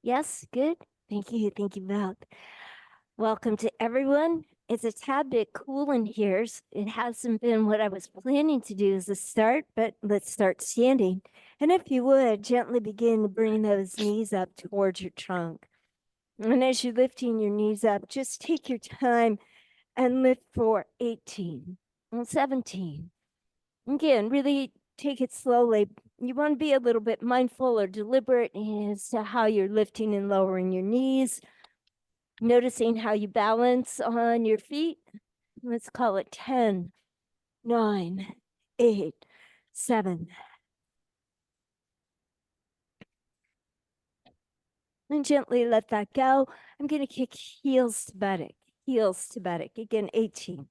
Yes, good. Thank you. Thank you, Val. Welcome to everyone. It's a tad bit cool in here. It hasn't been what I was planning to do as a start, but let's start standing. And if you would, gently begin to bring those knees up towards your trunk. And as you're lifting your knees up, just take your time and lift for 18 and 17. Again, really take it slowly. You want to be a little bit mindful or deliberate as to how you're lifting and lowering your knees, noticing how you balance on your feet. Let's call it 10, 9, 8, 7. And gently let that go. I'm going to kick heels to buttock, heels to buttock. Again, 18.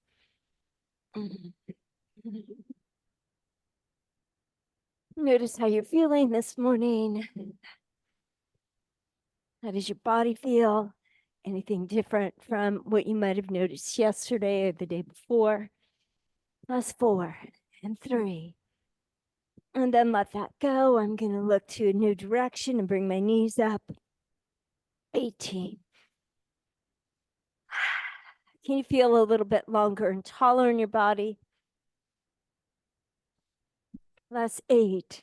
Notice how you're feeling this morning. How does your body feel? Anything different from what you might have noticed yesterday or the day before? Plus 4 and 3. And then let that go. I'm going to look to a new direction and bring my knees up. 18. Can you feel a little bit longer and taller in your body? Plus 8.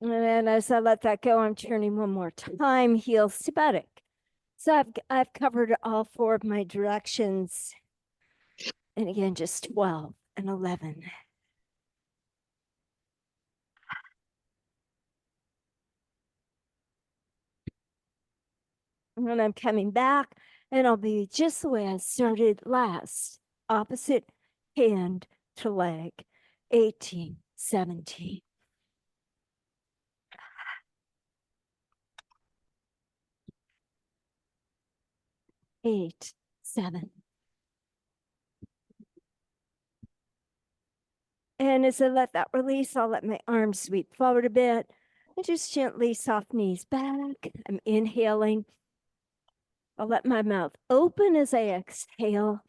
And then as I let that go, I'm turning one more time, heels to buttock. So I've covered all 4 of my directions. And again, just 12 and 11. And I'm coming back, and I'll be just the way I started last. Opposite hand to leg. 18, 17. 8, 7. And as I let that release, I'll let my arms sweep forward a bit and just gently soft knees back. I'm inhaling. I'll let my mouth open as I exhale.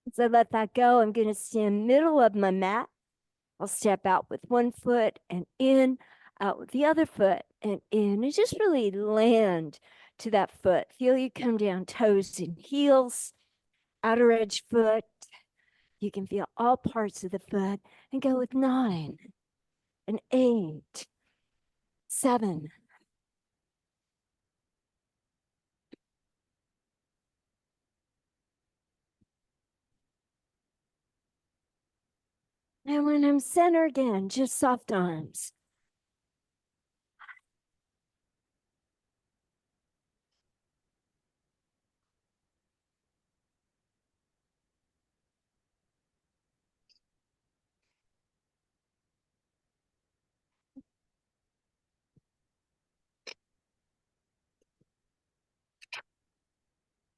As I let that go, I'm going to stand middle of my mat. I'll step out with one foot and in, out with the other foot and in, and just really land to that foot. Feel you come down toes and heels, outer edge foot. You can feel all parts of the foot and go with 9 and 8, 7. And when I'm center again, just soft arms.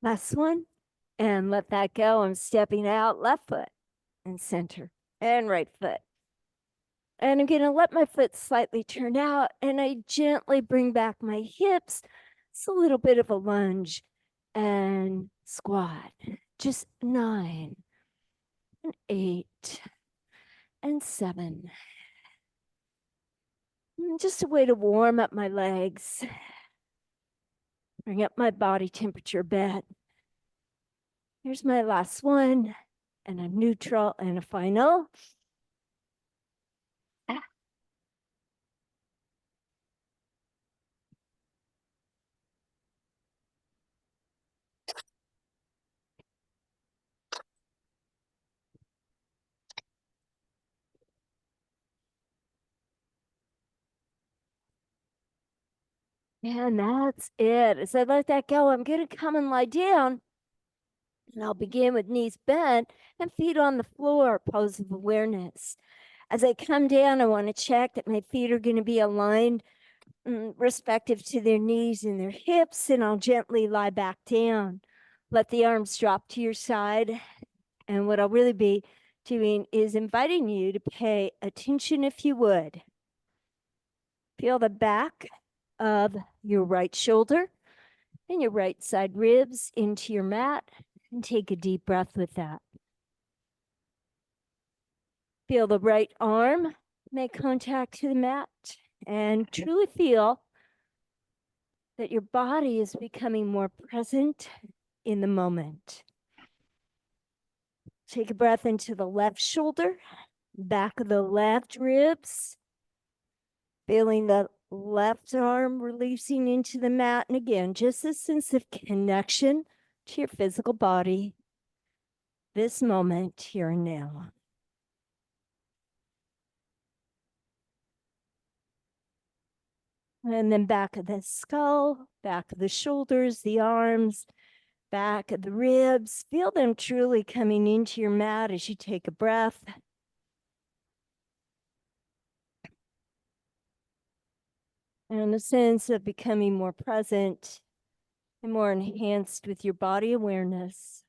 Last one. And let that go. I'm stepping out, left foot and center and right foot. And I'm going to let my foot slightly turn out, and I gently bring back my hips. It's a little bit of a lunge and squat. Just 9 and 8 and 7. And just a way to warm up my legs, bring up my body temperature a bit. Here's my last one, and I'm neutral and a final. And that's it. As I let that go, I'm going to come and lie down. And I'll begin with knees bent and feet on the floor, pose of awareness. As I come down, I want to check that my feet are going to be aligned respective to their knees and their hips, and I'll gently lie back down. Let the arms drop to your side. And what I'll really be doing is inviting you to pay attention, if you would. Feel the back of your right shoulder and your right side ribs into your mat, and take a deep breath with that. Feel the right arm make contact to the mat, and truly feel that your body is becoming more present in the moment. Take a breath into the left shoulder, back of the left ribs, feeling the left arm releasing into the mat. And again, just a sense of connection to your physical body, this moment, here and now. And then back of the skull, back of the shoulders, the arms, back of the ribs. Feel them truly coming into your mat as you take a breath. And a sense of becoming more present and more enhanced with your body awareness.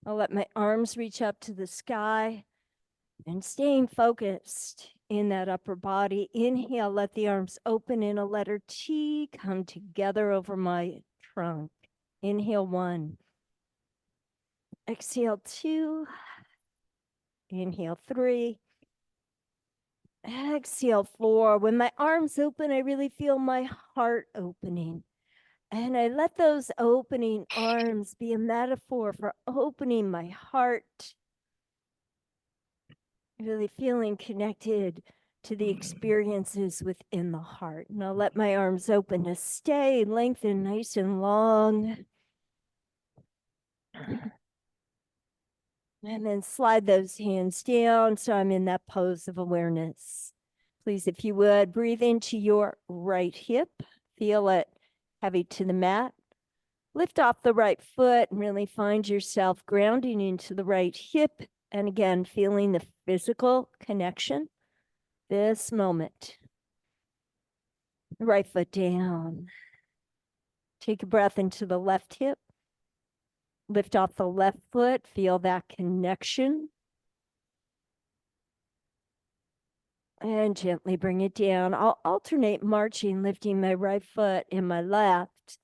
I'll let my arms reach up to the sky and staying focused in that upper body. Inhale, let the arms open in a letter T, come together over my trunk. Inhale 1. Exhale 2. Inhale 3. Exhale 4. When my arms open, I really feel my heart opening. And I let those opening arms be a metaphor for opening my heart. Really feeling connected to the experiences within the heart. And I'll let my arms open to stay, lengthen nice and long. And then slide those hands down so I'm in that pose of awareness. Please, if you would, breathe into your right hip. Feel it heavy to the mat. Lift off the right foot and really find yourself grounding into the right hip. And again, feeling the physical connection this moment. Right foot down. Take a breath into the left hip. Lift off the left foot. Feel that connection. And gently bring it down. I'll alternate marching, lifting my right foot and my left.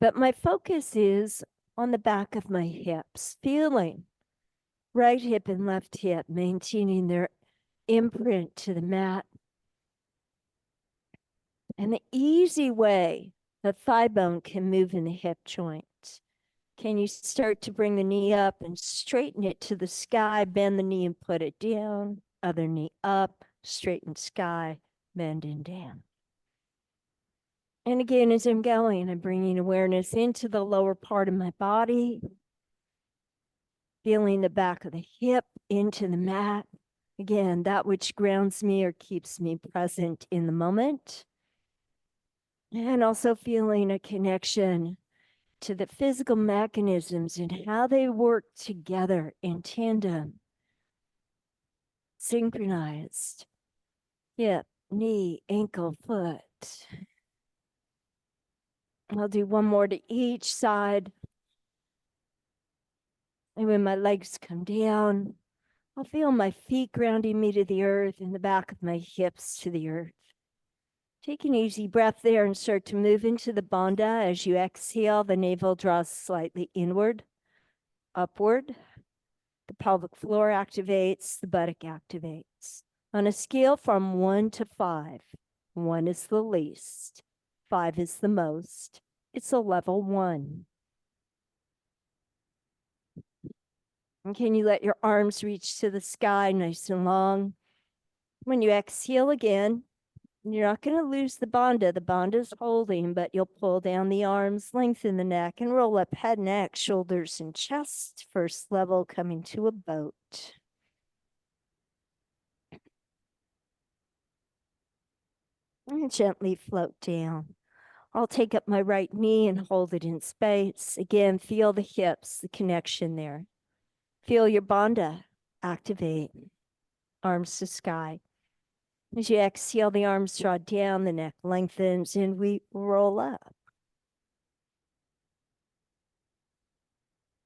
But my focus is on the back of my hips. Feeling right hip and left hip, maintaining their imprint to the mat. And the easy way the thigh bone can move in the hip joint. Can you start to bring the knee up and straighten it to the sky, bend the knee and put it down, other knee up, straighten sky, bend and down. And again, as I'm going, I'm bringing awareness into the lower part of my body, feeling the back of the hip into the mat. Again, that which grounds me or keeps me present in the moment. And also feeling a connection to the physical mechanisms and how they work together in tandem, synchronized. Hip, knee, ankle, foot. I'll do one more to each side. And when my legs come down, I'll feel my feet grounding me to the earth and the back of my hips to the earth. Take an easy breath there and start to move into the bandha. As you exhale, the navel draws slightly inward, upward. The pelvic floor activates, the buttock activates. On a scale from 1 to 5, 1 is the least, 5 is the most. It's a level 1. And can you let your arms reach to the sky nice and long? When you exhale again, you're not going to lose the bandha. The bandha is holding, but you'll pull down the arms, lengthen the neck, and roll up head, neck, shoulders, and chest. First level coming to a boat. And gently float down. I'll take up my right knee and hold it in space. Again, feel the hips, the connection there. Feel your bandha activate. Arms to sky. As you exhale, the arms draw down, the neck lengthens, and we roll up.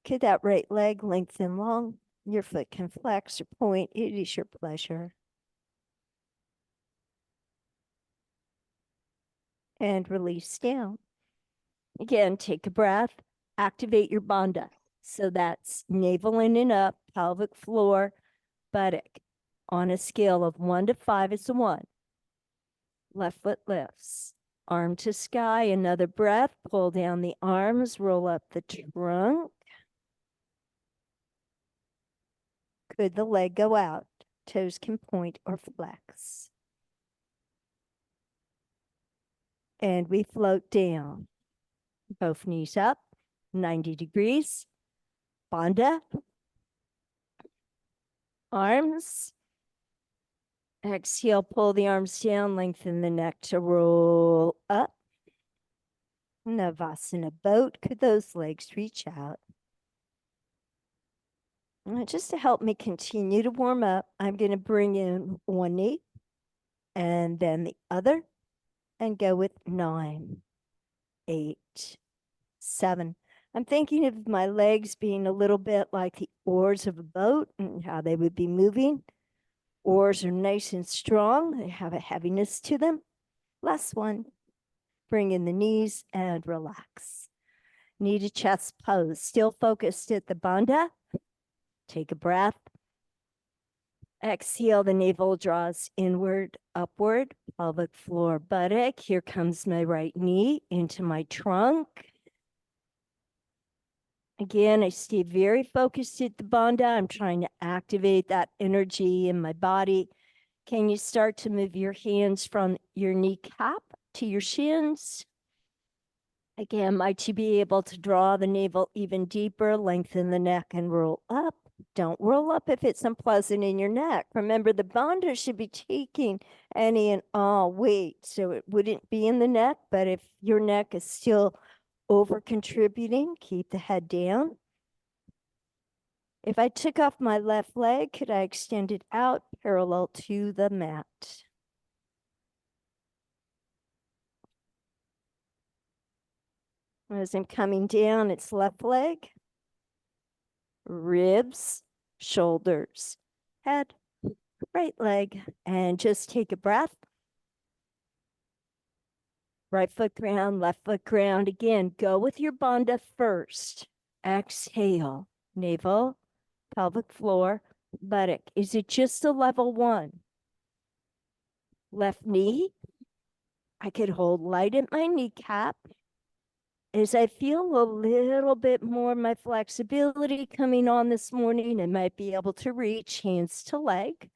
Could that right leg lengthen long? Your foot can flex or point. It is your pleasure. And release down. Again, take a breath. Activate your bandha. So that's navel in and up, pelvic floor, buttock. On a scale of 1 to 5, it's a 1. Left foot lifts. Arm to sky, another breath. Pull down the arms, roll up the trunk. Could the leg go out? Toes can point or flex. And we float down. Both knees up, 90 degrees. Bandha. Arms. Exhale, pull the arms down, lengthen the neck to roll up. Navasana boat. Could those legs reach out? Just to help me continue to warm up, I'm going to bring in one knee and then the other and go with 9, 8, 7. I'm thinking of my legs being a little bit like the oars of a boat and how they would be moving. Oars are nice and strong. They have a heaviness to them. Last one. Bring in the knees and relax. Knee to chest pose. Still focused at the bandha. Take a breath. Exhale, the navel draws inward, upward, pelvic floor, buttock. Here comes my right knee into my trunk. Again, I stay very focused at the bandha. I'm trying to activate that energy in my body. Can you start to move your hands from your kneecap to your shins? Again, might you be able to draw the navel even deeper, lengthen the neck and roll up? Don't roll up if it's unpleasant in your neck. Remember, the bandha should be taking any and all weight, so it wouldn't be in the neck, but if your neck is still over contributing, keep the head down. If I took off my left leg, could I extend it out parallel to the mat? As I'm coming down, it's left leg, ribs, shoulders, head, right leg, and just take a breath. Right foot ground, left foot ground. Again, go with your bandha first. Exhale, navel, pelvic floor, buttock. Is it just a level 1? Left knee. I could hold light at my kneecap. As I feel a little bit more my flexibility coming on this morning, I might be able to reach hands to leg.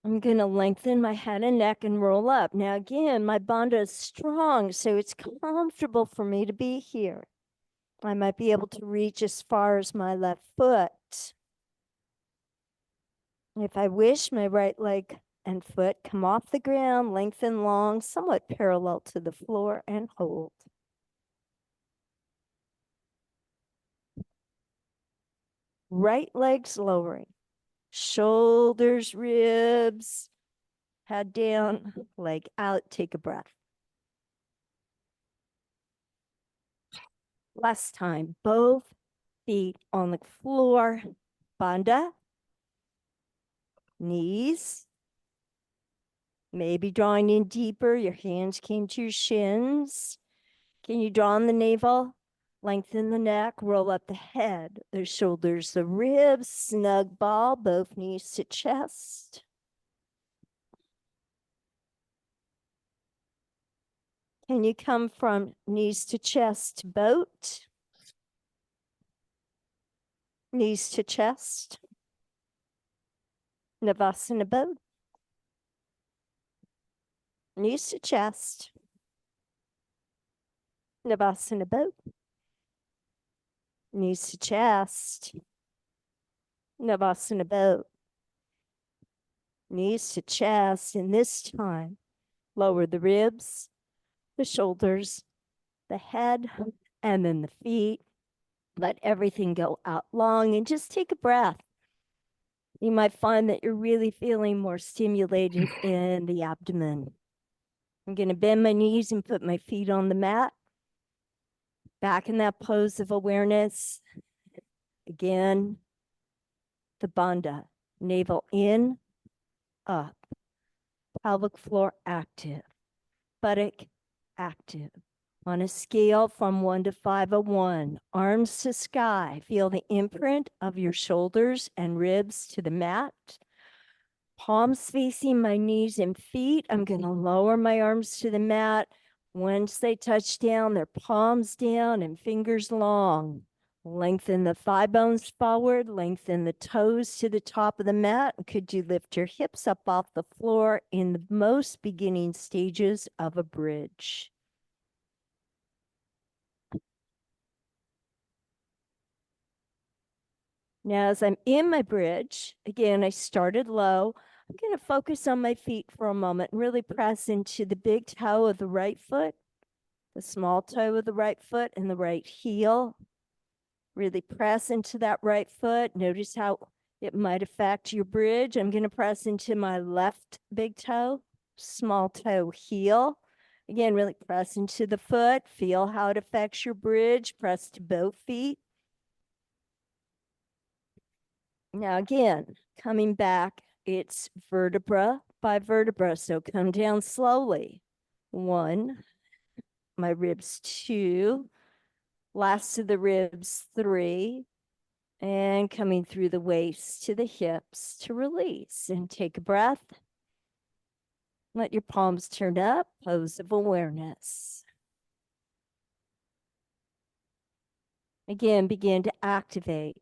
I'm going to lengthen my head and neck and roll up. Now, again, my bandha is strong, so it's comfortable for me to be here. I might be able to reach as far as my left foot. If I wish, my right leg and foot come off the ground, lengthen long, somewhat parallel to the floor, and hold. Right leg's lowering. Shoulders, ribs, head down, leg out, take a breath. Last time, both feet on the floor, bandha, knees, maybe drawing in deeper, your hands came to your shins. Can you draw on the navel? Lengthen the neck, roll up the head, the shoulders, the ribs, snug ball, both knees to chest. Can you come from knees to chest to boat? Knees to chest. Navasana boat. Knees to chest. Navasana boat. Knees to chest. Navasana boat. Knees to chest. And this time, lower the ribs, the shoulders, the head, and then the feet. Let everything go out long and just take a breath. You might find that you're really feeling more stimulated in the abdomen. I'm going to bend my knees and put my feet on the mat. Back in that pose of awareness. Again, the bandha. Navel in, up. Pelvic floor active. Buttock active. On a scale from 1 to 501, arms to sky, feel the imprint of your shoulders and ribs to the mat. Palms facing my knees and feet. I'm going to lower my arms to the mat. Once they touch down, their palms down and fingers long. Lengthen the thigh bones forward, lengthen the toes to the top of the mat. Could you lift your hips up off the floor in the most beginning stages of a bridge? Now, as I'm in my bridge, again, I started low. I'm going to focus on my feet for a moment and really press into the big toe of the right foot, the small toe of the right foot, and the right heel. Really press into that right foot. Notice how it might affect your bridge. I'm going to press into my left big toe, small toe, heel. Again, really press into the foot. Feel how it affects your bridge. Press to both feet. Now, again, coming back, it's vertebra by vertebra. So come down slowly. 1, my ribs 2, last of the ribs 3, and coming through the waist to the hips to release and take a breath. Let your palms turn up, pose of awareness. Again, begin to activate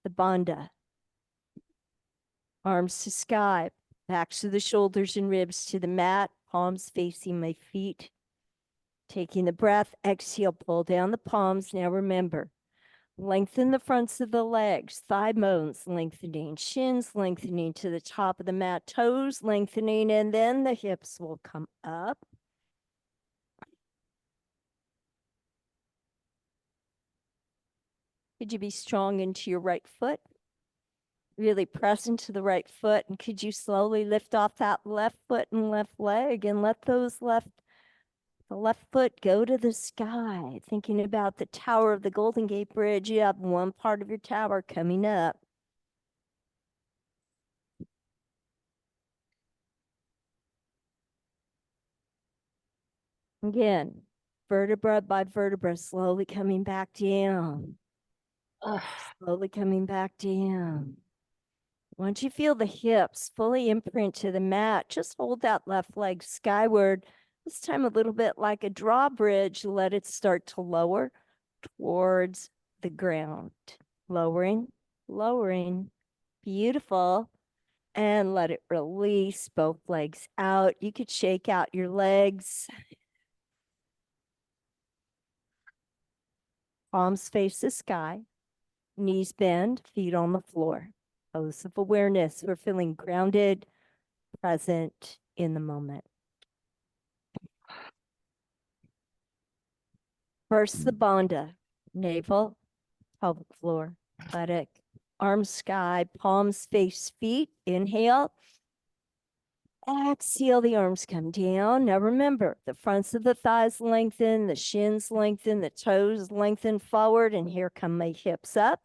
the bandha. Arms to sky, backs to the shoulders and ribs to the mat, palms facing my feet. Taking the breath, exhale, pull down the palms. Now remember, lengthen the fronts of the legs, thigh bones lengthening, shins lengthening to the top of the mat, toes lengthening, and then the hips will come up. Could you be strong into your right foot? Really press into the right foot. And could you slowly lift off that left foot and left leg and let the left foot go to the sky? Thinking about the tower of the Golden Gate Bridge, you have one part of your tower coming up. Again, vertebra by vertebra, slowly coming back down. Slowly coming back down. Once you feel the hips fully imprint to the mat, just hold that left leg skyward. This time a little bit like a drawbridge. Let it start to lower towards the ground. Lowering, lowering. Beautiful. And let it release both legs out. You could shake out your legs. Palms face the sky. Knees bend, feet on the floor. Pose of awareness. We're feeling grounded, present in the moment. First, the bandha, navel, pelvic floor, buttock, arms sky, palms face feet. Inhale. Exhale, the arms come down. Now remember, the fronts of the thighs lengthen, the shins lengthen, the toes lengthen forward, and here come my hips up.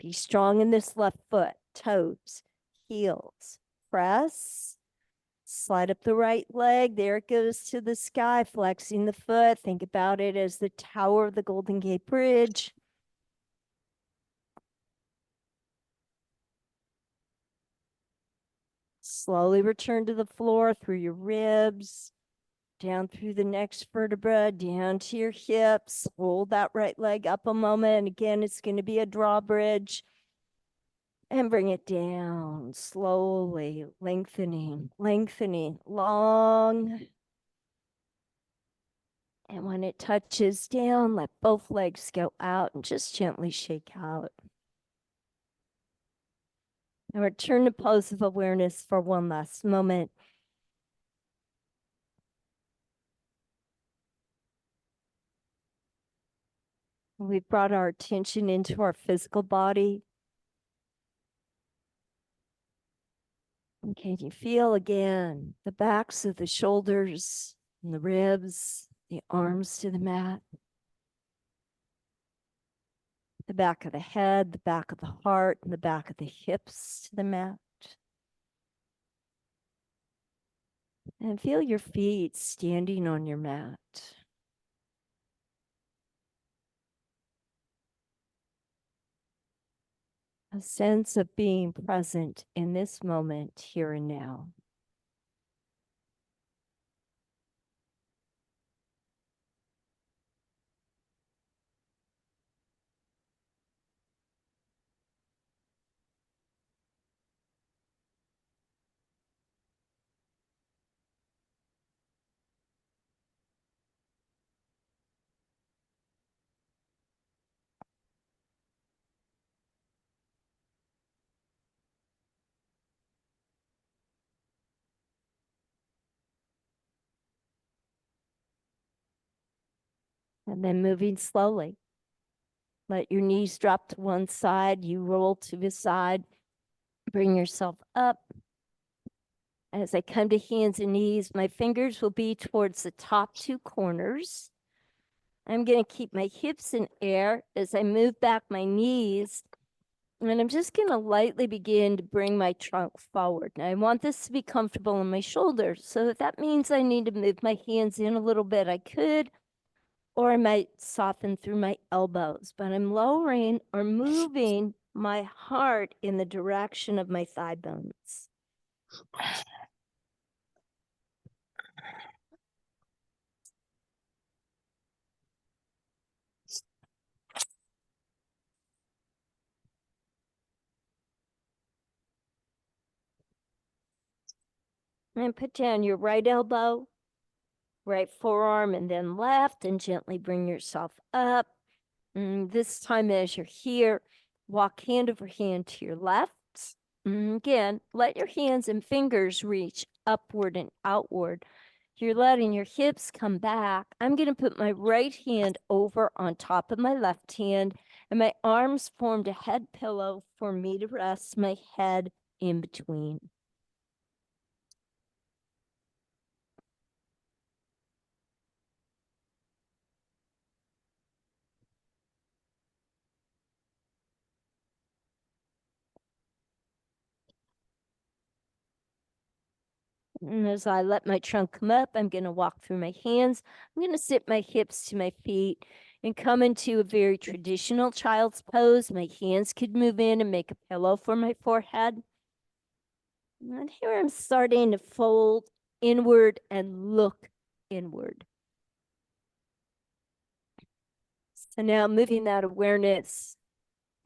Be strong in this left foot, toes, heels, press. Slide up the right leg. There it goes to the sky, flexing the foot. Think about it as the tower of the Golden Gate Bridge. Slowly return to the floor through your ribs, down through the next vertebra, down to your hips. Hold that right leg up a moment. Again, it's going to be a drawbridge. And bring it down slowly, lengthening, lengthening, long. And when it touches down, let both legs go out and just gently shake out. And return to pose of awareness for one last moment. We've brought our attention into our physical body. And can you feel again the backs of the shoulders and the ribs, the arms to the mat, the back of the head, the back of the heart, and the back of the hips to the mat? And feel your feet standing on your mat. A sense of being present in this moment, here and now. And then moving slowly. Let your knees drop to one side. You roll to the side. Bring yourself up. As I come to hands and knees, my fingers will be towards the top two corners. I'm going to keep my hips in air as I move back my knees. And I'm just going to lightly begin to bring my trunk forward. Now, I want this to be comfortable in my shoulders. So if that means I need to move my hands in a little bit, I could, or I might soften through my elbows. But I'm lowering or moving my heart in the direction of my thigh bones. And put down your right elbow, right forearm, and then left, and gently bring yourself up. And this time, as you're here, walk hand over hand to your left. And again, let your hands and fingers reach upward and outward. You're letting your hips come back. I'm going to put my right hand over on top of my left hand, and my arms formed a head pillow for me to rest my head in between. And as I let my trunk come up, I'm going to walk through my hands. I'm going to sit my hips to my feet and come into a very traditional child's pose. My hands could move in and make a pillow for my forehead. And here I'm starting to fold inward and look inward. So now moving that awareness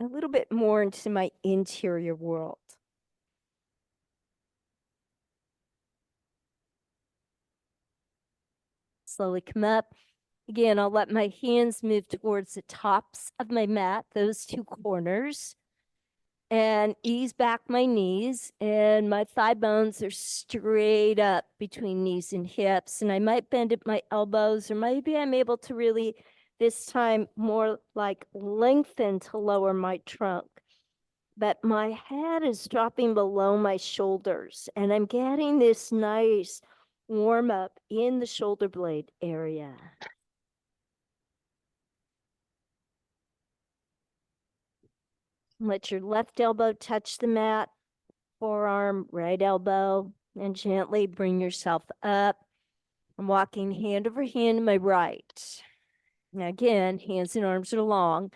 a little bit more into my interior world. Slowly come up. Again, I'll let my hands move towards the tops of my mat, those two corners, and ease back my knees. And my thigh bones are straight up between knees and hips. And I might bend at my elbows, or maybe I'm able to really, this time, more like lengthen to lower my trunk. But my head is dropping below my shoulders, and I'm getting this nice warm up in the shoulder blade area. Let your left elbow touch the mat, forearm, right elbow, and gently bring yourself up. I'm walking hand over hand to my right. Now again, hands and arms are long.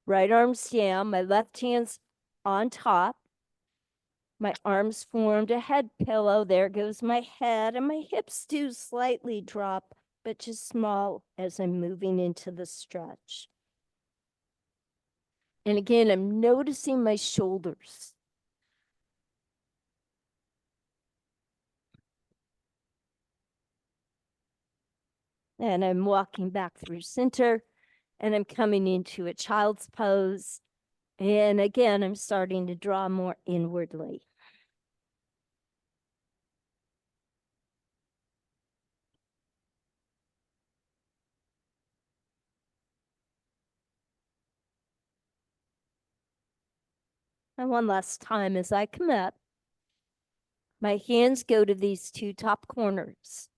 Right arm's down, my left hand's on top. My arms formed a head pillow. There goes my head, and my hips do slightly drop, but just small as I'm moving into the stretch. And again, I'm noticing my shoulders. And I'm walking back through center, and I'm coming into a child's pose. And again, I'm starting to draw more inwardly. And one last time as I come up, My hands go to these two top corners.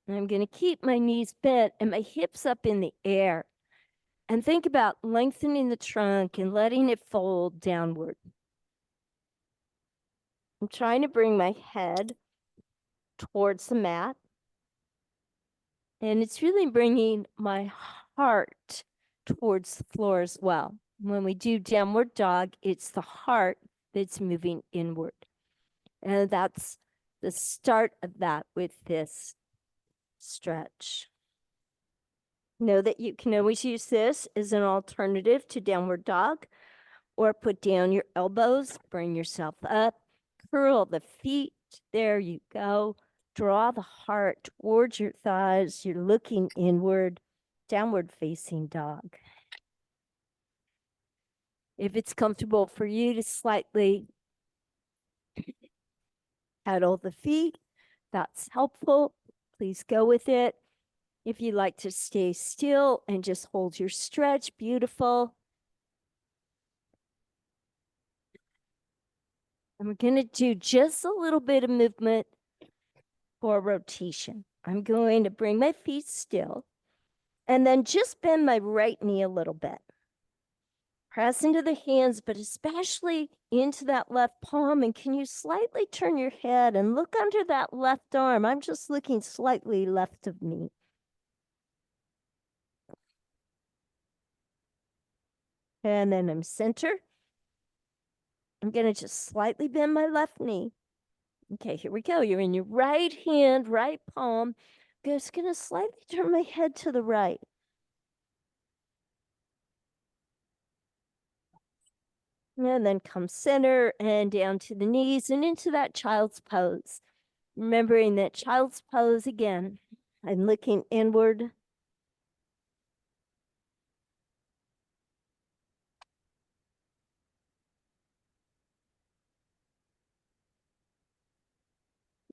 And I'm going to keep my knees bent and my hips up in the air. And think about lengthening the trunk and letting it fold downward. I'm trying to bring my head towards the mat. And it's really bringing my heart towards the floor as well. When we do downward dog, it's the heart that's moving inward. And that's the start of that with this stretch. Know that you can always use this as an alternative to downward dog, or put down your elbows, bring yourself up, curl the feet. There you go. Draw the heart towards your thighs. You're looking inward, downward facing dog. If it's comfortable for you to slightly pedal the feet, that's helpful. Please go with it. If you like to stay still and just hold your stretch, beautiful. And we're going to do just a little bit of movement for rotation. I'm going to bring my feet still and then just bend my right knee a little bit. Press into the hands, but especially into that left palm. And can you slightly turn your head and look under that left arm? I'm just looking slightly left of me. And then I'm center. I'm going to just slightly bend my left knee. Okay, here we go. You're in your right hand, right palm. I'm just going to slightly turn my head to the right. And then come center and down to the knees and into that child's pose. Remembering that child's pose again. I'm looking inward.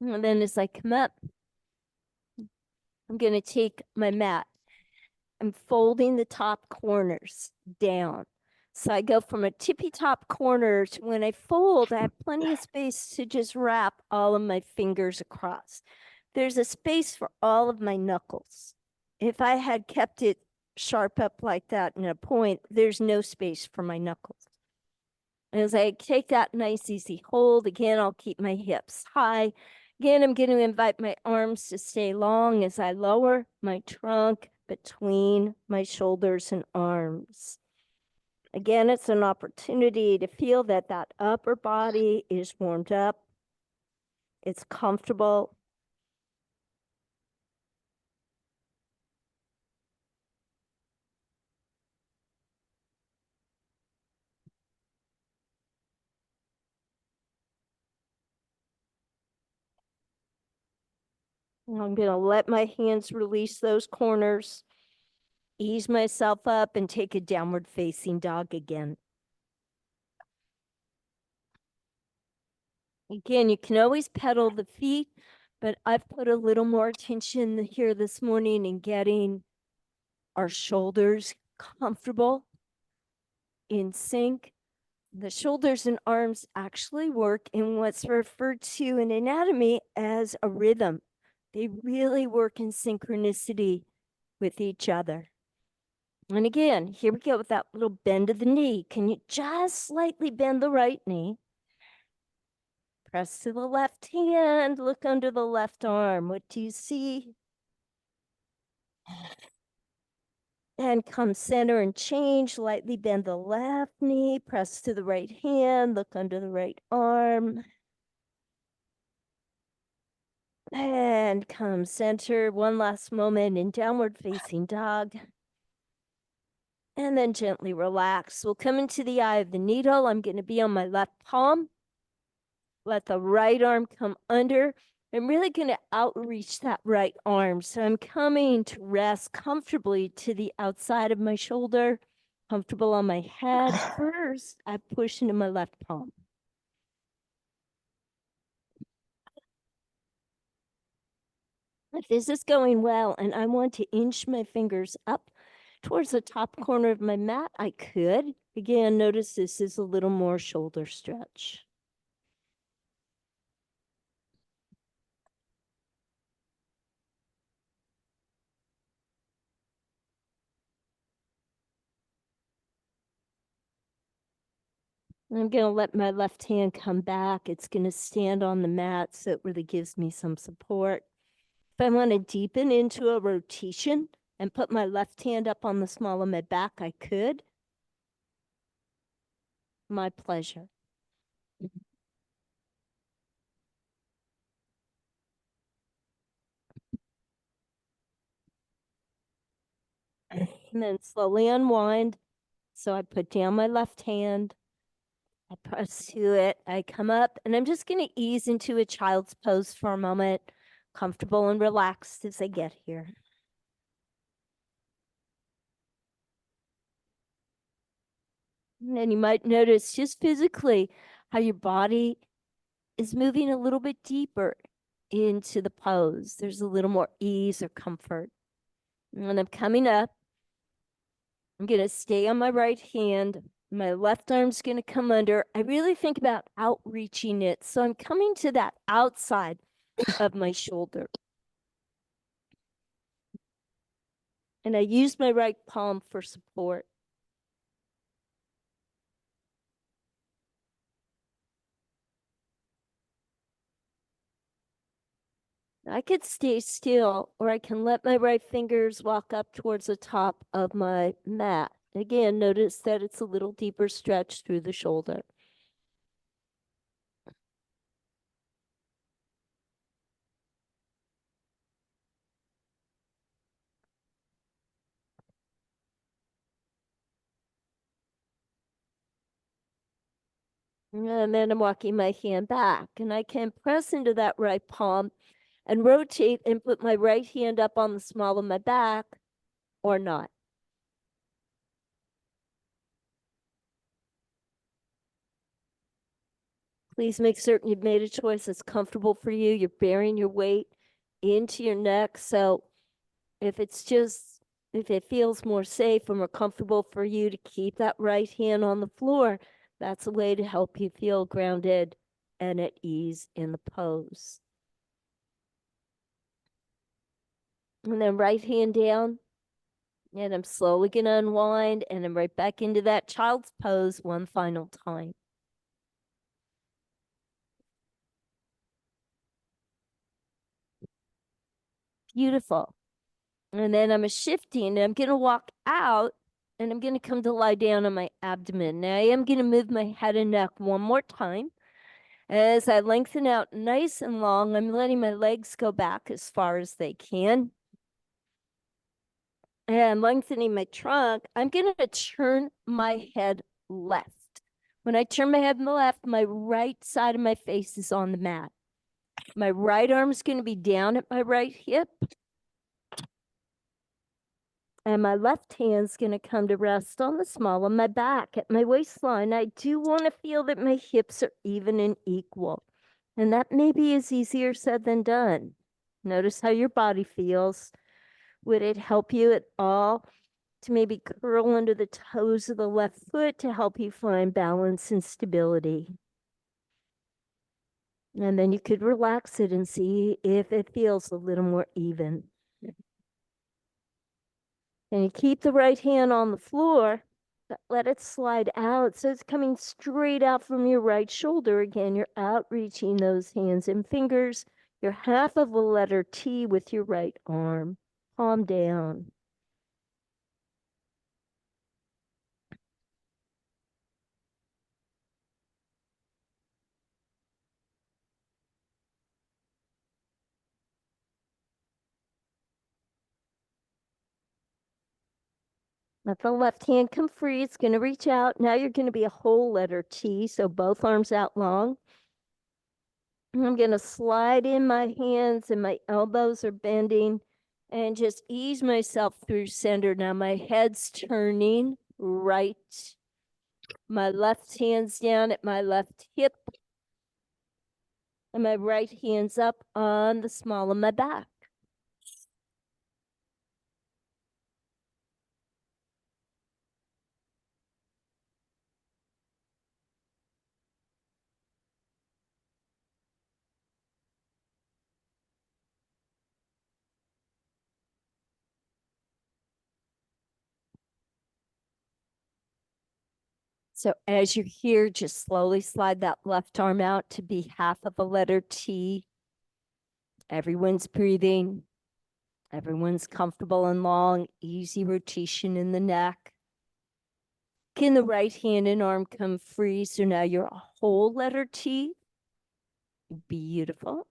And then as I come up, I'm going to take my mat. I'm folding the top corners down. So I go from a tippy top corner to when I fold, I have plenty of space to just wrap all of my fingers across. There's a space for all of my knuckles. If I had kept it sharp up like that in a point, there's no space for my knuckles. As I take that nice easy hold, again, I'll keep my hips high. Again, I'm going to invite my arms to stay long as I lower my trunk between my shoulders and arms. Again, it's an opportunity to feel that that upper body is warmed up. It's comfortable. I'm going to let my hands release those corners, ease myself up, and take a downward facing dog again. Again, you can always pedal the feet, but I've put a little more attention here this morning in getting our shoulders comfortable, in sync. The shoulders and arms actually work in what's referred to in anatomy as a rhythm. They really work in synchronicity with each other. And again, here we go with that little bend of the knee. Can you just slightly bend the right knee? Press to the left hand, look under the left arm. What do you see? And come center and change. Lightly bend the left knee, press to the right hand, look under the right arm. And come center. One last moment in downward facing dog. And then gently relax. We'll come into the eye of the needle. I'm going to be on my left palm. Let the right arm come under. I'm really going to outreach that right arm. So I'm coming to rest comfortably to the outside of my shoulder, comfortable on my head. First, I push into my left palm. If this is going well and I want to inch my fingers up towards the top corner of my mat, I could. Again, notice this is a little more shoulder stretch. I'm going to let my left hand come back. It's going to stand on the mat so it really gives me some support. If I want to deepen into a rotation and put my left hand up on the small of my back, I could. My pleasure. And then slowly unwind. So I put down my left hand. I press to it. I come up and I'm just going to ease into a child's pose for a moment, comfortable and relaxed as I get here. And then you might notice just physically how your body is moving a little bit deeper into the pose. There's a little more ease or comfort. And when I'm coming up, I'm going to stay on my right hand. My left arm's going to come under. I really think about outreaching it. So I'm coming to that outside of my shoulder. And I use my right palm for support. I could stay still, or I can let my right fingers walk up towards the top of my mat. Again, notice that it's a little deeper stretch through the shoulder. And then I'm walking my hand back, and I can press into that right palm and rotate and put my right hand up on the small of my back or not. Please make certain you've made a choice that's comfortable for you. You're bearing your weight into your neck. So if it feels more safe and more comfortable for you to keep that right hand on the floor, that's a way to help you feel grounded and at ease in the pose. And then right hand down. And I'm slowly going to unwind and I'm right back into that child's pose one final time. Beautiful. And then I'm shifting and I'm going to walk out and I'm going to come to lie down on my abdomen. Now I am going to move my head and neck one more time. As I lengthen out nice and long, I'm letting my legs go back as far as they can. And lengthening my trunk, I'm going to turn my head left. When I turn my head left, my right side of my face is on the mat. My right arm is going to be down at my right hip. And my left hand's going to come to rest on the small of my back at my waistline. I do want to feel that my hips are even and equal. And that maybe is easier said than done. Notice how your body feels. Would it help you at all to maybe curl under the toes of the left foot to help you find balance and stability? And then you could relax it and see if it feels a little more even. And you keep the right hand on the floor, but let it slide out. So it's coming straight out from your right shoulder. Again, you're outreaching those hands and fingers. You're half of a letter T with your right arm, palm down. Let the left hand come free. It's going to reach out. Now you're going to be a whole letter T. So both arms out long. I'm going to slide in my hands and my elbows are bending and just ease myself through center. Now my head's turning right. My left hand's down at my left hip. And my right hand's up on the small of my back. So as you're here, just slowly slide that left arm out to be half of a letter T. Everyone's breathing. Everyone's comfortable and long, easy rotation in the neck. Can the right hand and arm come free? So now you're a whole letter T. Beautiful.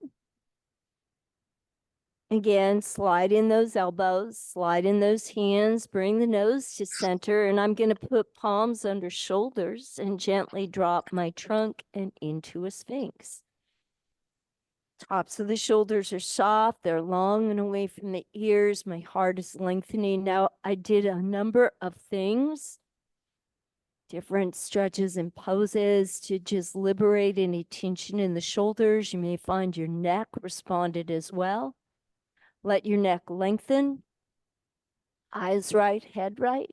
Again, slide in those elbows, slide in those hands, bring the nose to center, and I'm going to put palms under shoulders and gently drop my trunk and into a sphinx. Tops of the shoulders are soft, they're long and away from the ears. My heart is lengthening. Now, I did a number of things, different stretches and poses to just liberate any tension in the shoulders. You may find your neck responded as well. Let your neck lengthen. Eyes right, head right.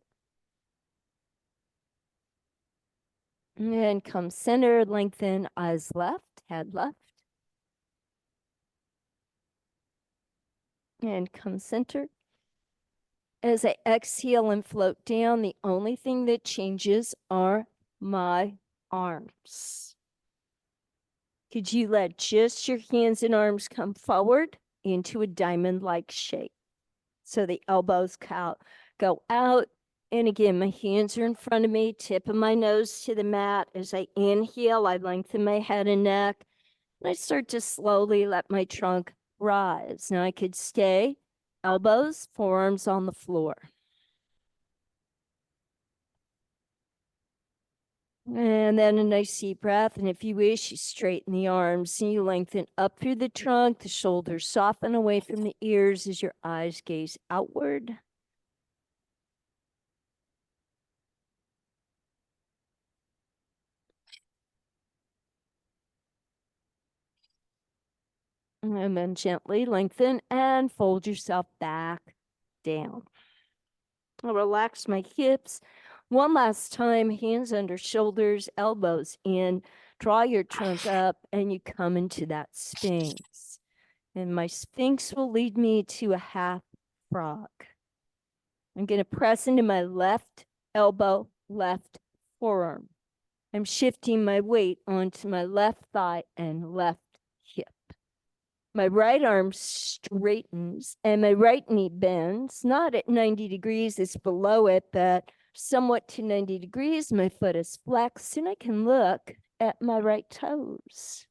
And come center, lengthen, eyes left, head left. And come center. As I exhale and float down, the only thing that changes are my arms. Could you let just your hands and arms come forward into a diamond-like shape? So the elbows go out. And again, my hands are in front of me, tip of my nose to the mat. As I inhale, I lengthen my head and neck. And I start to slowly let my trunk rise. Now I could stay, elbows, forearms on the floor. And then a nice deep breath. And if you wish, you straighten the arms and you lengthen up through the trunk. The shoulders soften away from the ears as your eyes gaze outward. And then gently lengthen and fold yourself back down. I'll relax my hips. One last time, hands under shoulders, elbows in. Draw your trunk up and you come into that sphinx. And my sphinx will lead me to a half frog. I'm going to press into my left elbow, left forearm. I'm shifting my weight onto my left thigh and left hip. My right arm straightens and my right knee bends, not at 90 degrees, it's below it, but somewhat to 90 degrees. My foot is flexed and I can look at my right toes.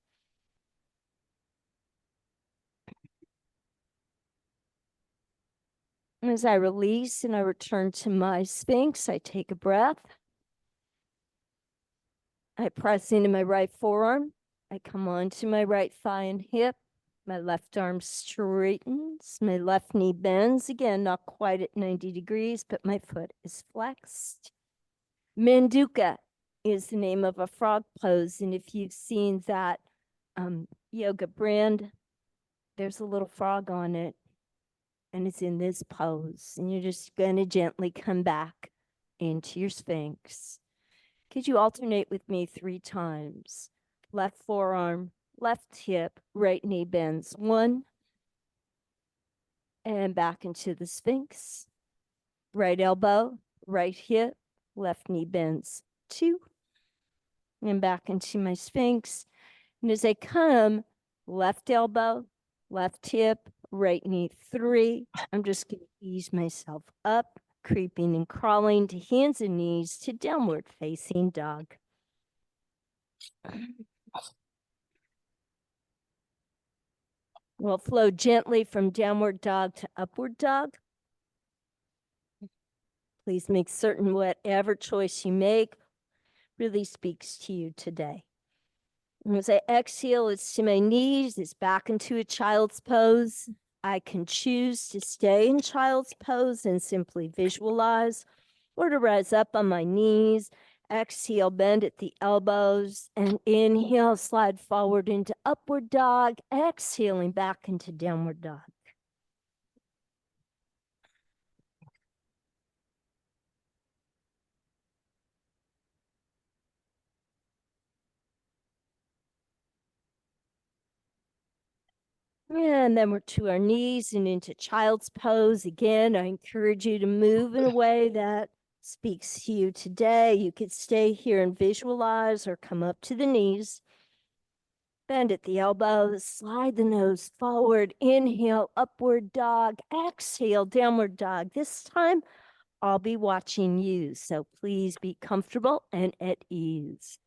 As I release and I return to my sphinx, I take a breath. I press into my right forearm. I come onto my right thigh and hip. My left arm straightens. My left knee bends. Again, not quite at 90 degrees, but my foot is flexed. Manduka is the name of a frog pose. And if you've seen that yoga brand, there's a little frog on it. And it's in this pose. And you're just going to gently come back into your sphinx. Could you alternate with me 3 times? Left forearm, left hip, right knee bends. 1. And back into the sphinx. Right elbow, right hip, left knee bends. 2. And back into my sphinx. And as I come, left elbow, left hip, right knee. 3. I'm just going to ease myself up, creeping and crawling to hands and knees to downward facing dog. We'll flow gently from downward dog to upward dog. Please make certain whatever choice you make really speaks to you today. And as I exhale, it's to my knees, it's back into a child's pose. I can choose to stay in child's pose and simply visualize, or to rise up on my knees. Exhale, bend at the elbows, and inhale, slide forward into upward dog, exhaling back into downward dog. And then we're to our knees and into child's pose. Again, I encourage you to move in a way that speaks to you today. You could stay here and visualize or come up to the knees. Bend at the elbows, slide the nose forward, inhale, upward dog, exhale, downward dog. This time, I'll be watching you, so please be comfortable and at ease.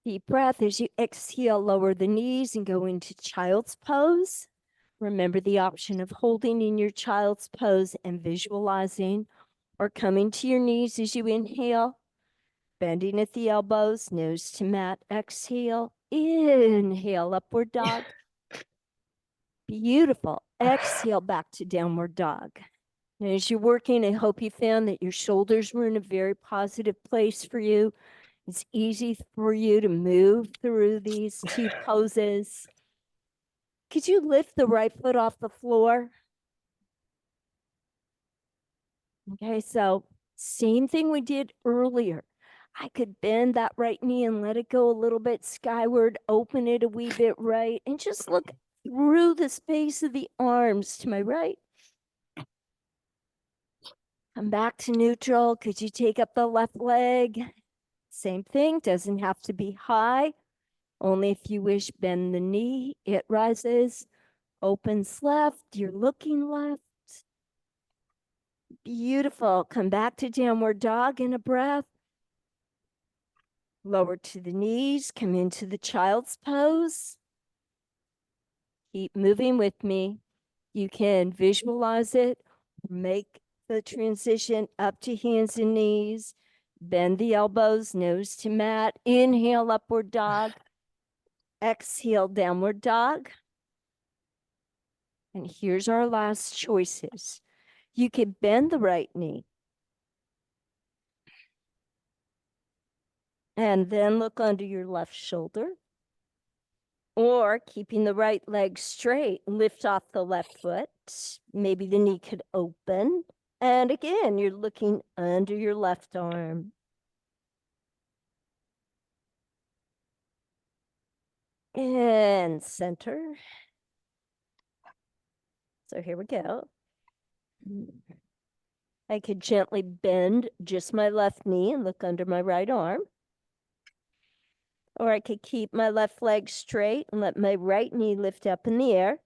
Deep breath as you exhale, lower the knees and go into child's pose. Remember the option of holding in your child's pose and visualizing, or coming to your knees as you inhale, bending at the elbows, nose to mat, exhale, inhale, upward dog. Beautiful. Exhale back to downward dog. And as you're working, I hope you found that your shoulders were in a very positive place for you. It's easy for you to move through these two poses. Could you lift the right foot off the floor? Okay, so same thing we did earlier. I could bend that right knee and let it go a little bit skyward, open it a wee bit right, and just look through the space of the arms to my right. Come back to neutral. Could you take up the left leg? Same thing, doesn't have to be high. Only if you wish, bend the knee, it rises, opens left, you're looking left. Beautiful. Come back to downward dog in a breath. Lower to the knees, come into the child's pose. Keep moving with me. You can visualize it, make the transition up to hands and knees, bend the elbows, nose to mat, inhale, upward dog, exhale, downward dog. And here's our last choices. You can bend the right knee and then look under your left shoulder. Or keeping the right leg straight, lift off the left foot. Maybe the knee could open. And again, you're looking under your left arm. And center. So here we go. I could gently bend just my left knee and look under my right arm. Or I could keep my left leg straight and let my right knee lift up in the air.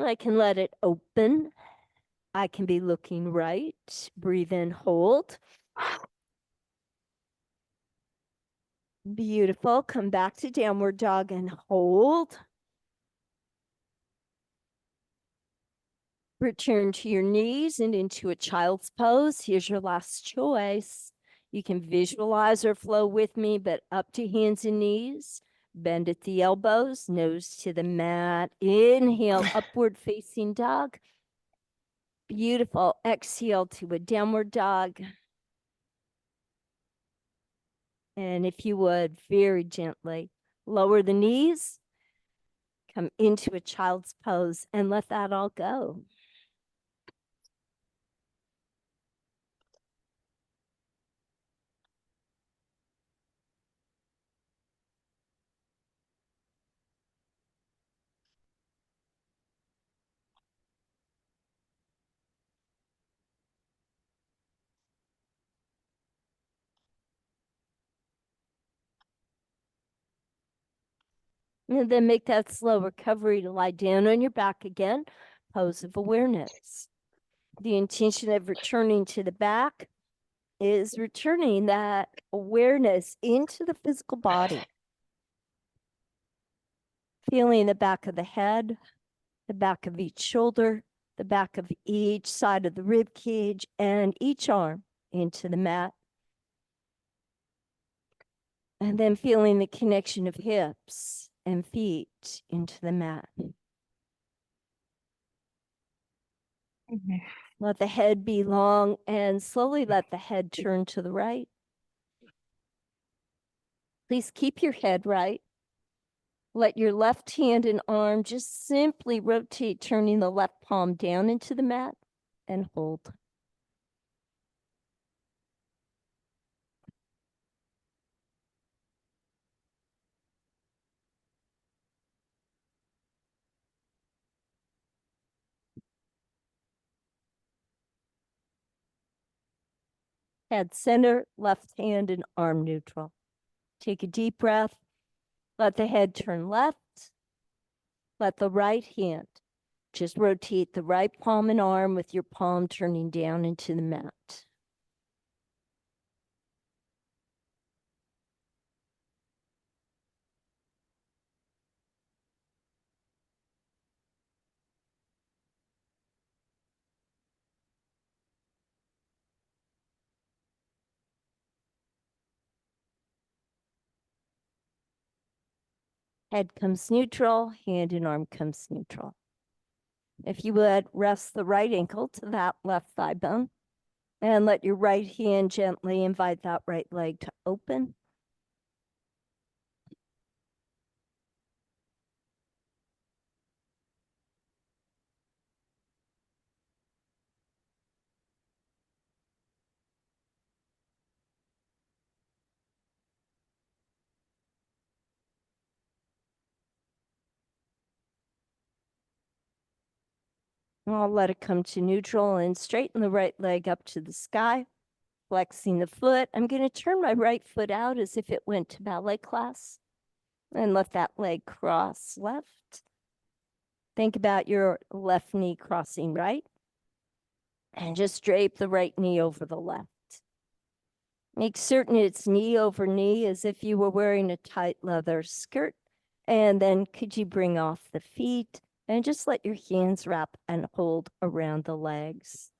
I can let it open. I can be looking right. Breathe in, hold. Beautiful. Come back to downward dog and hold. Return to your knees and into a child's pose. Here's your last choice. You can visualize or flow with me, but up to hands and knees. Bend at the elbows, nose to the mat. Inhale, upward facing dog. Beautiful. Exhale to a downward dog. And if you would, very gently lower the knees, come into a child's pose, and let that all go. And then make that slow recovery to lie down on your back again, pose of awareness. The intention of returning to the back is returning that awareness into the physical body. Feeling the back of the head, the back of each shoulder, the back of each side of the rib cage, and each arm into the mat. And then feeling the connection of hips and feet into the mat. Let the head be long and slowly let the head turn to the right. Please keep your head right. Let your left hand and arm just simply rotate, turning the left palm down into the mat and hold. Head center, left hand and arm neutral. Take a deep breath. Let the head turn left. Let the right hand just rotate the right palm and arm with your palm turning down into the mat. Head comes neutral, hand and arm comes neutral. If you would, rest the right ankle to that left thigh bone and let your right hand gently invite that right leg to open. I'll let it come to neutral and straighten the right leg up to the sky, flexing the foot. I'm going to turn my right foot out as if it went to ballet class and let that leg cross left. Think about your left knee crossing right and just drape the right knee over the left. Make certain it's knee over knee as if you were wearing a tight leather skirt. And then could you bring off the feet and just let your hands wrap and hold around the legs.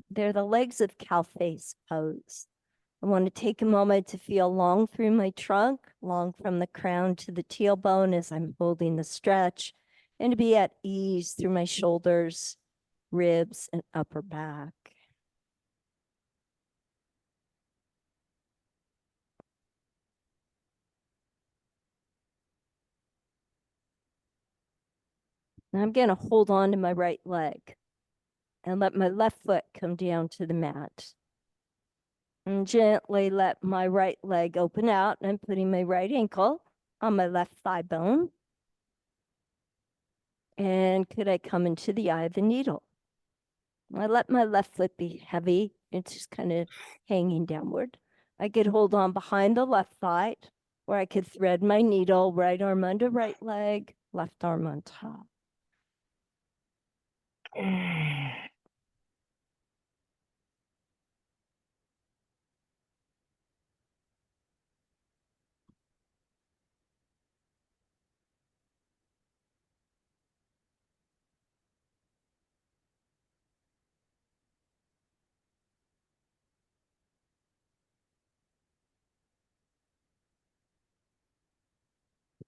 They're the legs of cow face pose. I want to take a moment to feel long through my trunk, long from the crown to the tailbone as I'm holding the stretch, and to be at ease through my shoulders, ribs, and upper back. Now I'm going to hold on to my right leg and let my left foot come down to the mat. And gently let my right leg open out. And I'm putting my right ankle on my left thigh bone. And could I come into the eye of the needle? I let my left foot be heavy. It's just kind of hanging downward. I could hold on behind the left thigh, or I could thread my needle, right arm under right leg, left arm on top.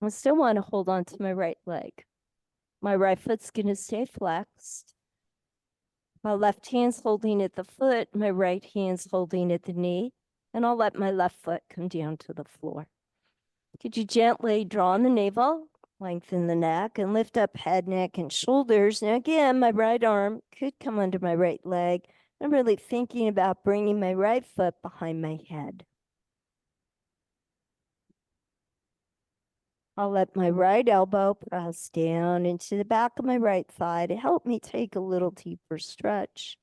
I still want to hold on to my right leg. My right foot's going to stay flexed. My left hand's holding at the foot, my right hand's holding at the knee, and I'll let my left foot come down to the floor. Could you gently draw in the navel, lengthen the neck, and lift up head, neck, and shoulders? Now again, my right arm could come under my right leg. I'm really thinking about bringing my right foot behind my head. I'll let my right elbow press down into the back of my right thigh to help me take a little deeper stretch.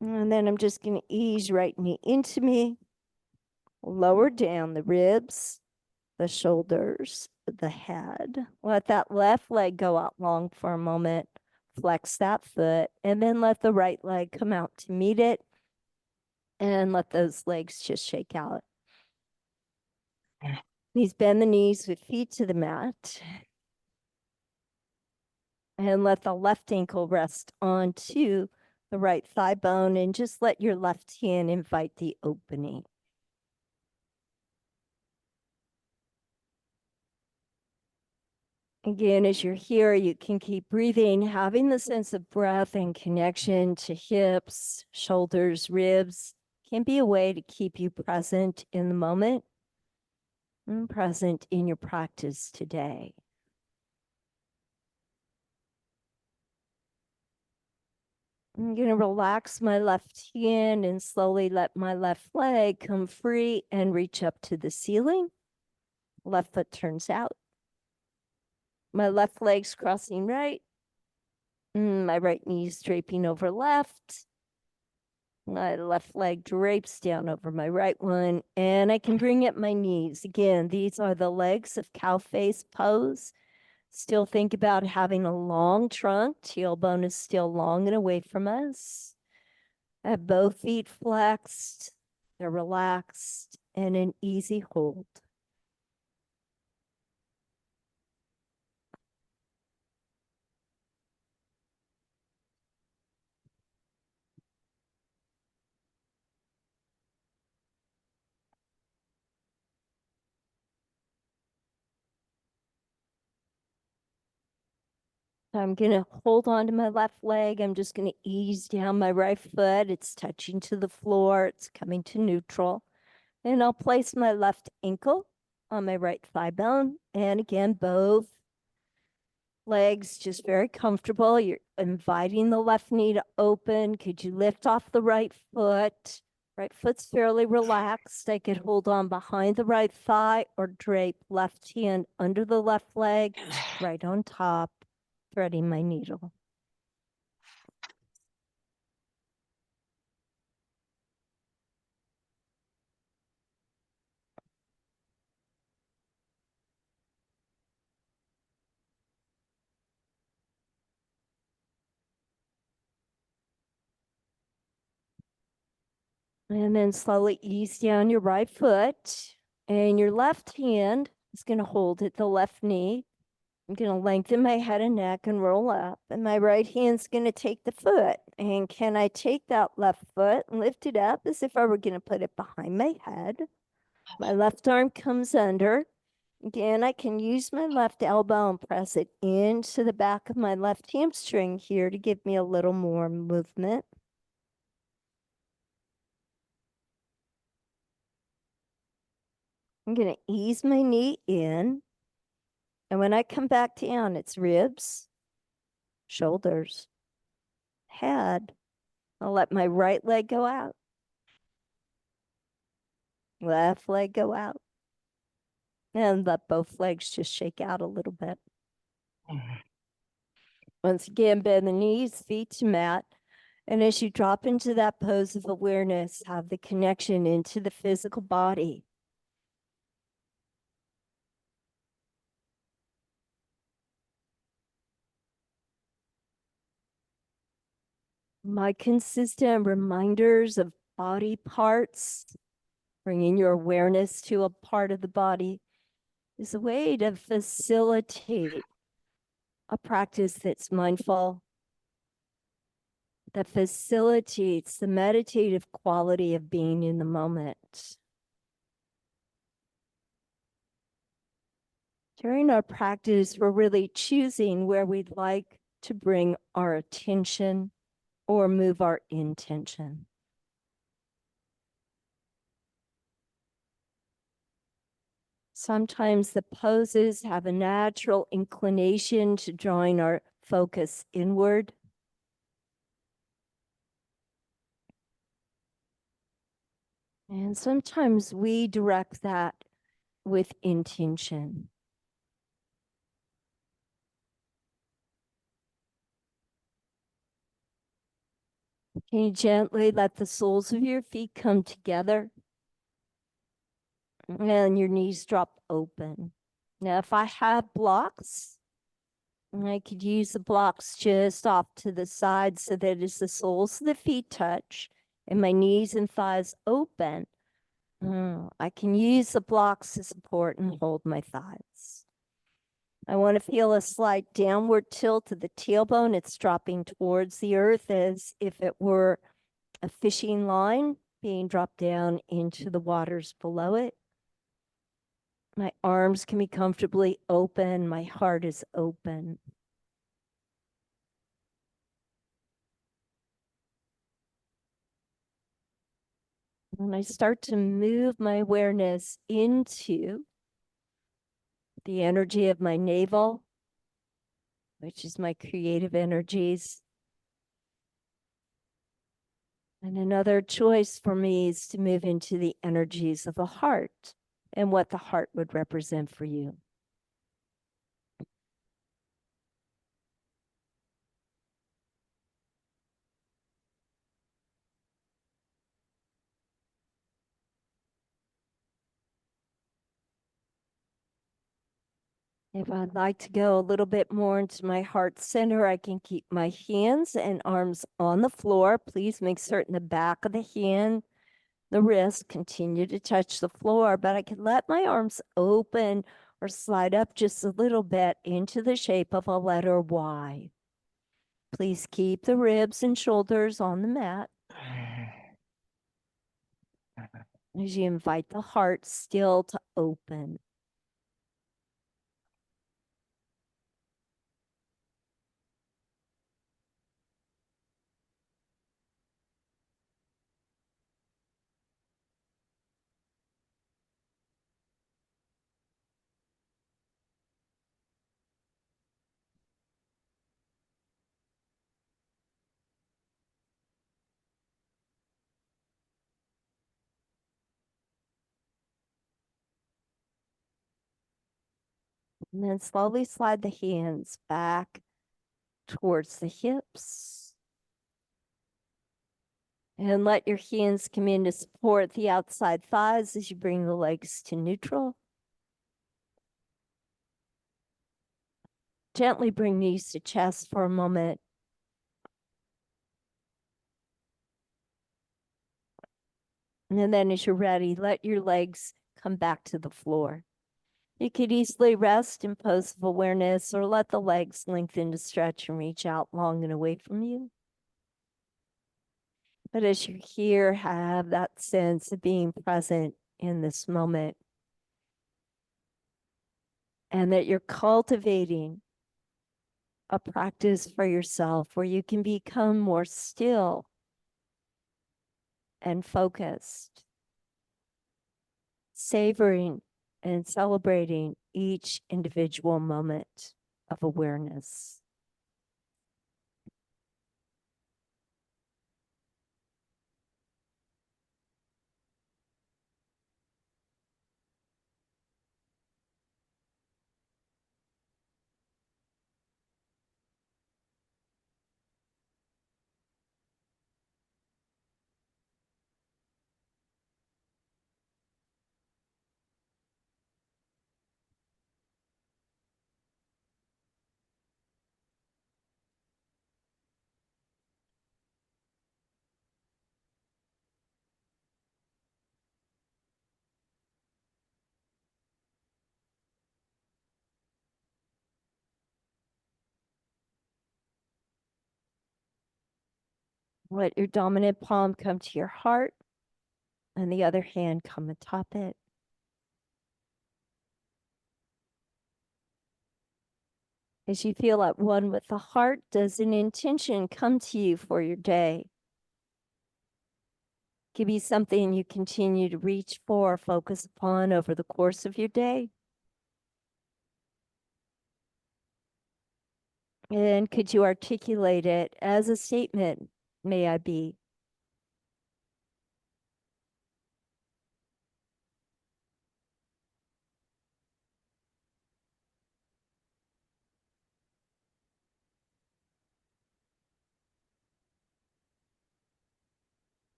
And then I'm just going to ease right knee into me, lower down the ribs, the shoulders, the head. Let that left leg go out long for a moment. Flex that foot, and then let the right leg come out to meet it. And let those legs just shake out. Please bend the knees with feet to the mat. And let the left ankle rest onto the right thigh bone, and just let your left hand invite the opening. Again, as you're here, you can keep breathing, having the sense of breath and connection to hips, shoulders, ribs can be a way to keep you present in the moment and present in your practice today. I'm going to relax my left hand and slowly let my left leg come free and reach up to the ceiling. Left foot turns out. My left leg's crossing right. My right knee is draping over left. My left leg drapes down over my right one, and I can bring up my knees. Again, these are the legs of cow face pose. Still think about having a long trunk. Tailbone is still long and away from us. I have both feet flexed. They're relaxed and an easy hold. I'm going to hold on to my left leg. I'm just going to ease down my right foot. It's touching to the floor. It's coming to neutral. And I'll place my left ankle on my right thigh bone. And again, both legs just very comfortable. You're inviting the left knee to open. Could you lift off the right foot? Right foot's fairly relaxed. I could hold on behind the right thigh or drape left hand under the left leg, right on top, threading my needle. And then slowly ease down your right foot, and your left hand is going to hold at the left knee. I'm going to lengthen my head and neck and roll up, and my right hand's going to take the foot. And can I take that left foot and lift it up as if I were going to put it behind my head? My left arm comes under. Again, I can use my left elbow and press it into the back of my left hamstring here to give me a little more movement. I'm going to ease my knee in. And when I come back down, it's ribs, shoulders, head. I'll let my right leg go out. Left leg go out. And let both legs just shake out a little bit. Once again, bend the knees, feet to mat. And as you drop into that pose of awareness, have the connection into the physical body. My consistent reminders of body parts, bringing your awareness to a part of the body, is a way to facilitate a practice that's mindful, that facilitates the meditative quality of being in the moment. During our practice, we're really choosing where we'd like to bring our attention or move our intention. Sometimes the poses have a natural inclination to drawing our focus inward. And sometimes we direct that with intention. Can you gently let the soles of your feet come together and your knees drop open? Now, if I have blocks, I could use the blocks just off to the side so that as the soles of the feet touch and my knees and thighs open, I can use the blocks to support and hold my thighs. I want to feel a slight downward tilt of the tailbone. It's dropping towards the earth as if it were a fishing line being dropped down into the waters below it. My arms can be comfortably open. My heart is open. When I start to move my awareness into the energy of my navel, which is my creative energies. And another choice for me is to move into the energies of the heart and what the heart would represent for you. If I'd like to go a little bit more into my heart center, I can keep my hands and arms on the floor. Please make certain the back of the hand, the wrist continue to touch the floor, but I can let my arms open or slide up just a little bit into the shape of a letter Y. Please keep the ribs and shoulders on the mat as you invite the heart still to open. And then slowly slide the hands back towards the hips. And let your hands come in to support the outside thighs as you bring the legs to neutral. Gently bring knees to chest for a moment. And then as you're ready, let your legs come back to the floor. You could easily rest in pose of awareness or let the legs lengthen to stretch and reach out long and away from you. But as you're here, have that sense of being present in this moment and that you're cultivating a practice for yourself where you can become more still and focused, savoring and celebrating each individual moment of awareness. Let your dominant palm come to your heart and the other hand come atop it. As you feel at one with the heart, does an intention come to you for your day? Could be something you continue to reach for, focus upon over the course of your day. And could you articulate it as a statement? May I be?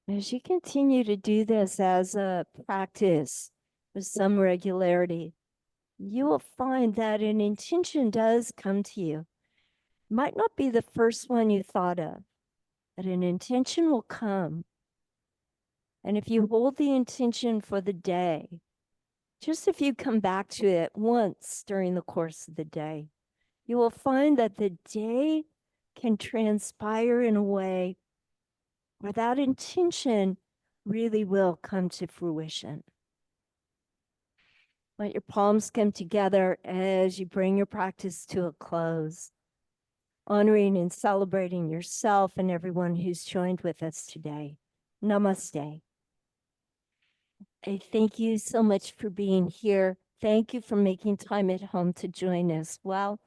As you continue to do this as a practice with some regularity, you will find that an intention does come to you. It might not be the first one you thought of, but an intention will come. And if you hold the intention for the day, just if you come back to it once during the course of the day, you will find that the day can transpire in a way where that intention really will come to fruition. Let your palms come together as you bring your practice to a close, honoring and celebrating yourself and everyone who's joined with us today. Namaste. I thank you so much for being here. Thank you for making time at home to join us. Well,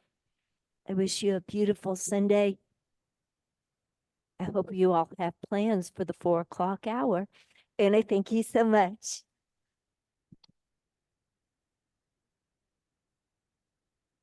I wish you a beautiful Sunday. I hope you all have plans for the 4 o'clock hour. And I thank you so much.